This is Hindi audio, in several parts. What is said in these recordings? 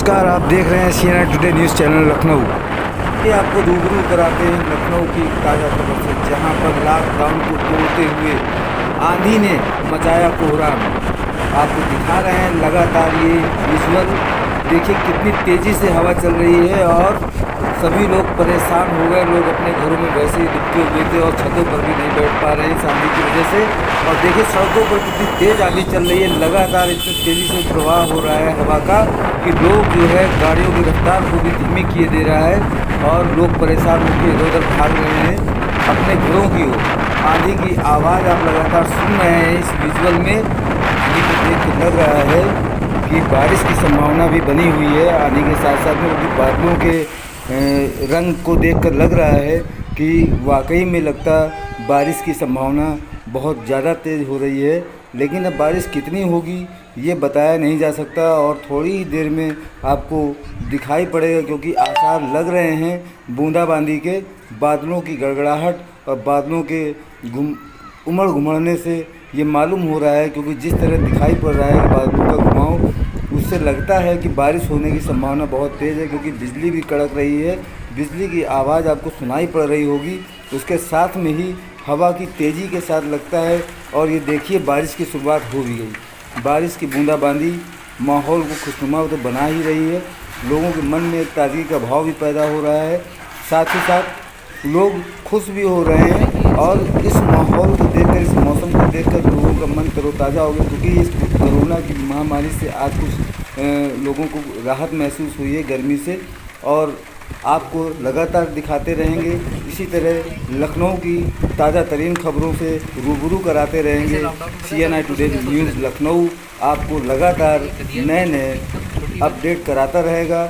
नमस्कार, आप देख रहे हैं CNN today news channel Lucknow. ये आपको रूबरू कराते हैं लखनऊ की ताज़ा खबर से, जहां पर लॉकडाउन को तोड़ते हुए आंधी ने मचाया कोहराम। आपको दिखा रहे हैं लगातार ये विजुअल। देखिए कितनी तेज़ी से हवा चल रही है और सभी लोग परेशान हो गए। लोग अपने घरों में वैसे ही लिपटे हुए थे और छतों पर भी नहीं बैठ पा रहे हैं इस आंधी की वजह से। और देखिए सड़कों पर कितनी तेज़ आंधी चल रही है, लगातार इतनी तेज़ी से प्रवाह हो रहा है हवा का कि लोग जो है गाड़ियों की रफ्तार को भी धीमी किए दे रहा है और लोग परेशान होकर इधर उधर भाग रहे हैं अपने घरों की ओर। आंधी की आवाज़ आप लगातार सुन रहे हैं इस विजुअल में। आंधी को देख के लग रहा है कि बारिश की संभावना भी बनी हुई है आने के साथ साथ में, क्योंकि बादलों के रंग को देखकर लग रहा है कि वाकई में लगता बारिश की संभावना बहुत ज़्यादा तेज़ हो रही है। लेकिन अब बारिश कितनी होगी ये बताया नहीं जा सकता और थोड़ी ही देर में आपको दिखाई पड़ेगा, क्योंकि आसार लग रहे हैं बूंदाबांदी के। बादलों की गड़गड़ाहट और बादलों के उमड़ घुमड़ने से ये मालूम हो रहा है, क्योंकि जिस तरह दिखाई पड़ रहा है बादलों का घुमाव, उससे लगता है कि बारिश होने की संभावना बहुत तेज़ है। क्योंकि बिजली भी कड़क रही है, बिजली की आवाज़ आपको सुनाई पड़ रही होगी, उसके साथ में ही हवा की तेज़ी के साथ लगता है। और ये देखिए बारिश की शुरुआत हो भी गई। बारिश की बूंदाबांदी माहौल को खुशनुमा तो बना ही रही है, लोगों के मन में एक ताजगी का भाव भी पैदा हो रहा है। साथ ही साथ लोग खुश भी हो रहे हैं और इस माहौल को देखकर, इस मौसम को देखकर लोगों का मन तरोताज़ा हो गया, क्योंकि इस कोरोना की महामारी से आज कुछ लोगों को राहत महसूस हुई है गर्मी से। और आपको लगातार दिखाते रहेंगे इसी तरह लखनऊ की ताज़ा तरीन खबरों से रूबरू कराते रहेंगे। CNN टुडे न्यूज़ लखनऊ आपको लगातार नए नए अपडेट कराता रहेगा।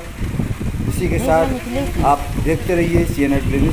इसी के साथ आप देखते रहिए CNN टुडे न्यूज़।